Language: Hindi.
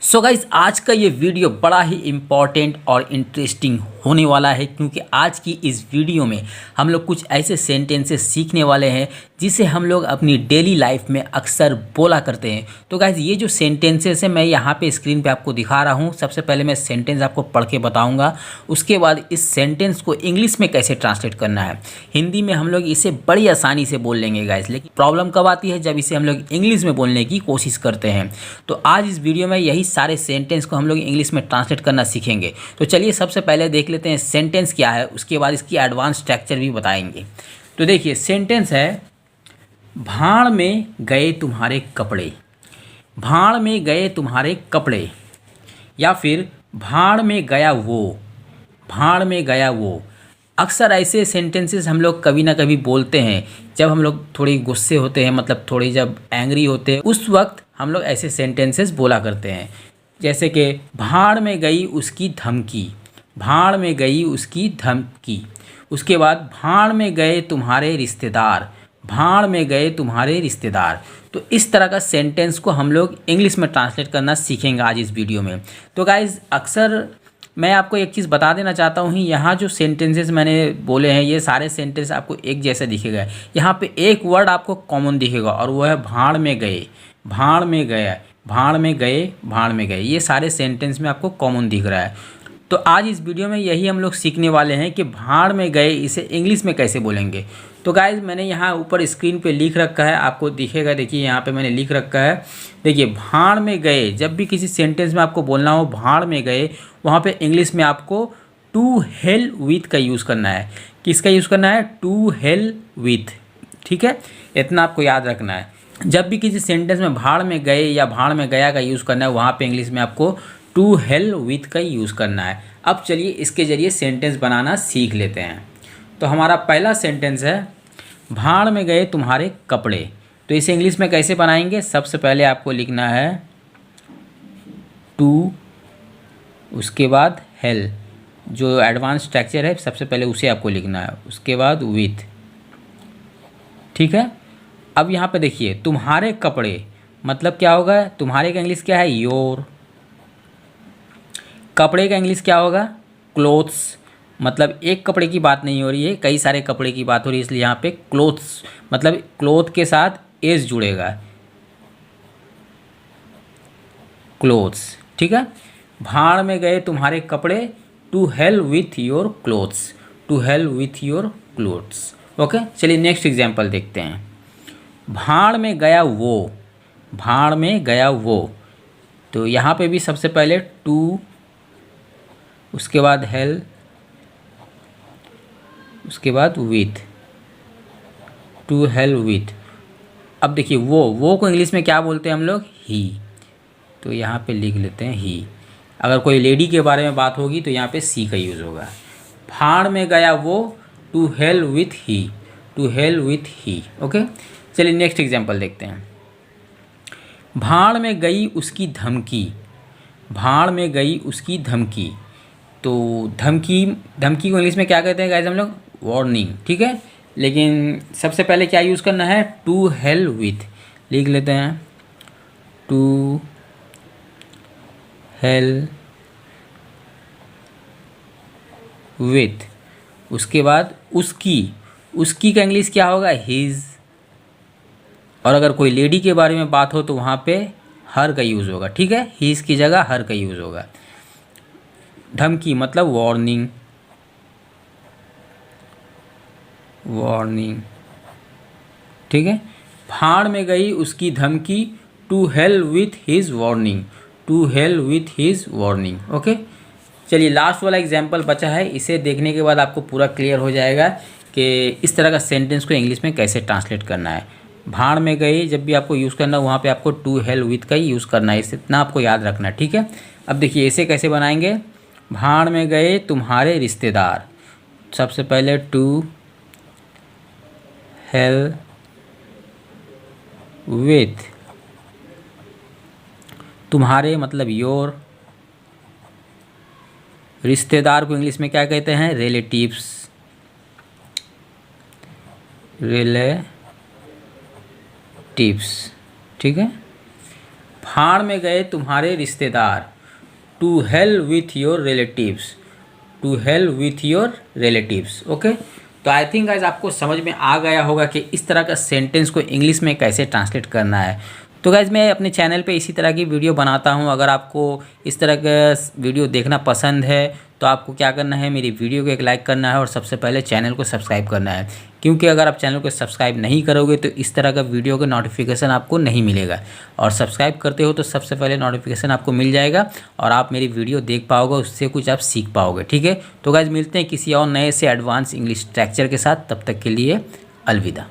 सो गाइज आज का ये वीडियो बड़ा ही इम्पॉर्टेंट और इंटरेस्टिंग होने वाला है क्योंकि आज की इस वीडियो में हम लोग कुछ ऐसे सेंटेंसेस सीखने वाले हैं जिसे हम लोग अपनी डेली लाइफ में अक्सर बोला करते हैं। तो गाइज ये जो सेंटेंसेस हैं मैं यहाँ पे स्क्रीन पे आपको दिखा रहा हूँ। सबसे पहले मैं सेंटेंस आपको पढ़ के बताऊँगा, उसके बाद इस सेंटेंस को इंग्लिश में कैसे ट्रांसलेट करना है। हिंदी में हम लोग इसे बड़ी आसानी से बोल लेंगे गाइज, लेकिन प्रॉब्लम कब आती है जब इसे हम लोग इंग्लिश में बोलने की कोशिश करते हैं। तो आज इस वीडियो में यही सारे सेंटेंस को हम लोग इंग्लिश में ट्रांसलेट करना सीखेंगे। तो चलिए सबसे पहले देख लेते हैं सेंटेंस क्या है, उसके बाद इसकी एडवांस स्ट्रक्चर भी बताएंगे। तो देखिए सेंटेंस है, भाड़ में गए तुम्हारे कपड़े। भाड़ में गए तुम्हारे कपड़े, या फिर भाड़ में गया वो। भाड़ में गया वो। अक्सर ऐसे सेंटेंसेस हम लोग कभी ना कभी बोलते हैं जब हम लोग थोड़ी गुस्से होते हैं, मतलब थोड़ी जब एंग्री होते हैं, उस वक्त हम लोग ऐसे सेंटेंसेस बोला करते हैं। जैसे कि भाड़ में गई उसकी धमकी। भाड़ में गई उसकी धमकी। उसके बाद भाड़ में गए तुम्हारे रिश्तेदार। भाड़ में गए तुम्हारे रिश्तेदार। तो इस तरह का सेंटेंस को हम लोग इंग्लिश में ट्रांसलेट करना सीखेंगे आज इस वीडियो में। तो गाइज़ अक्सर मैं आपको एक चीज़ बता देना चाहता हूँ, यहाँ जो सेंटेंसेस मैंने बोले हैं ये सारे सेंटेंस आपको एक जैसे दिखेगा। यहाँ पे एक वर्ड आपको कॉमन दिखेगा और वो है भाड़ में गए। भाड़ में गया, भाड़ में गए, भाड़ में गए, ये सारे सेंटेंस में आपको कॉमन दिख रहा है। तो आज इस वीडियो में यही हम लोग सीखने वाले हैं कि भाड़ में गए इसे इंग्लिश में कैसे बोलेंगे। तो गाइज़ मैंने यहाँ ऊपर स्क्रीन पे लिख रखा है, आपको दिखेगा। देखिए यहाँ पे मैंने लिख रखा है। देखिए भाड़ में गए, जब भी किसी सेंटेंस में आपको बोलना हो भाड़ में गए, वहाँ पे इंग्लिश में आपको टू हेल विथ का यूज़ करना है। किसका यूज़ करना है? To hell with. ठीक है, इतना आपको याद रखना है। जब भी किसी सेंटेंस में भाड़ में गए या भाड़ में गया का यूज़ करना है, वहाँ पे इंग्लिश में आपको टू हेल विथ का यूज़ करना है। अब चलिए इसके ज़रिए सेंटेंस बनाना सीख लेते हैं। तो हमारा पहला सेंटेंस है, भाड़ में गए तुम्हारे कपड़े। तो इसे इंग्लिश में कैसे बनाएंगे? सबसे पहले आपको लिखना है टू, उसके बाद हेल, जो एडवांस स्ट्रक्चर है सबसे पहले उसे आपको लिखना है, उसके बाद विथ। ठीक है। अब यहाँ पे देखिए तुम्हारे कपड़े मतलब क्या होगा? तुम्हारे का इंग्लिश क्या है? योर। कपड़े का इंग्लिश क्या होगा? क्लोथ्स। मतलब एक कपड़े की बात नहीं हो रही है, कई सारे कपड़े की बात हो रही है, इसलिए यहाँ पे क्लोथ्स मतलब क्लोथ के साथ एस जुड़ेगा, क्लोथ्स। ठीक है। भाड़ में गए तुम्हारे कपड़े, to hell with your clothes. To hell with your clothes. Okay, चलिए नेक्स्ट एग्जाम्पल देखते हैं। भाड़ में गया वो। भाड़ में गया वो। तो यहाँ पे भी सबसे पहले टू, उसके बाद हेल, उसके बाद विथ। To hell with. अब देखिए वो को इंग्लिश में क्या बोलते हैं हम लोग? ही। तो यहाँ पे लिख लेते हैं ही। अगर कोई लेडी के बारे में बात होगी तो यहाँ पे सी का यूज़ होगा। भाड़ में गया वो, to hell with he. To hell with he. Okay, चलिए नेक्स्ट एग्जाम्पल देखते हैं। भाड़ में गई उसकी धमकी। भाड़ में गई उसकी धमकी। तो धमकी को इंग्लिश में क्या कहते हैं गाइस हम लोग? वार्निंग। ठीक है, लेकिन सबसे पहले क्या यूज़ करना है? To hell with. लिख लेते हैं टू हेल विथ। उसके बाद उसकी का इंग्लिश क्या होगा? हिज। और अगर कोई लेडी के बारे में बात हो तो वहाँ पे हर का यूज़ होगा। ठीक है, हिज की जगह हर का यूज़ होगा। धमकी मतलब वार्निंग। वार्निंग। ठीक है। भाड़ में गई उसकी धमकी, to hell with his warning. To hell with his warning. Okay, चलिए लास्ट वाला एग्जाम्पल बचा है, इसे देखने के बाद आपको पूरा क्लियर हो जाएगा कि इस तरह का सेंटेंस को इंग्लिश में कैसे ट्रांसलेट करना है। भाड़ में गए जब भी आपको यूज़ करना है वहाँ पे आपको टू हेल विथ का ही यूज़ करना है, इतना आपको याद रखना है। ठीक है। अब देखिए इसे कैसे बनाएंगे। भाड़ में गए तुम्हारे रिश्तेदार। सबसे पहले टू हेल विथ, तुम्हारे मतलब योर, रिश्तेदार को इंग्लिश में क्या कहते हैं? रिलेटिव्स। रिलेटिव्स। ठीक है। भाड़ में गए तुम्हारे रिश्तेदार, to hell with your relatives, to hell with your relatives. Okay, तो आई थिंक गाइज आपको समझ में आ गया होगा कि इस तरह का सेंटेंस को इंग्लिश में कैसे ट्रांसलेट करना है। तो गाइज मैं अपने चैनल पे इसी तरह की वीडियो बनाता हूँ। अगर आपको इस तरह का वीडियो देखना पसंद है तो आपको क्या करना है, मेरी वीडियो को एक लाइक करना है और सबसे पहले चैनल को सब्सक्राइब करना है, क्योंकि अगर आप चैनल को सब्सक्राइब नहीं करोगे तो इस तरह का वीडियो का नोटिफिकेशन आपको नहीं मिलेगा। और सब्सक्राइब करते हो तो सबसे पहले नोटिफिकेशन आपको मिल जाएगा और आप मेरी वीडियो देख पाओगे, उससे कुछ आप सीख पाओगे। ठीक है, तो गाइज मिलते हैं किसी और नए से एडवांस इंग्लिश स्ट्रक्चर के साथ। तब तक के लिए अलविदा।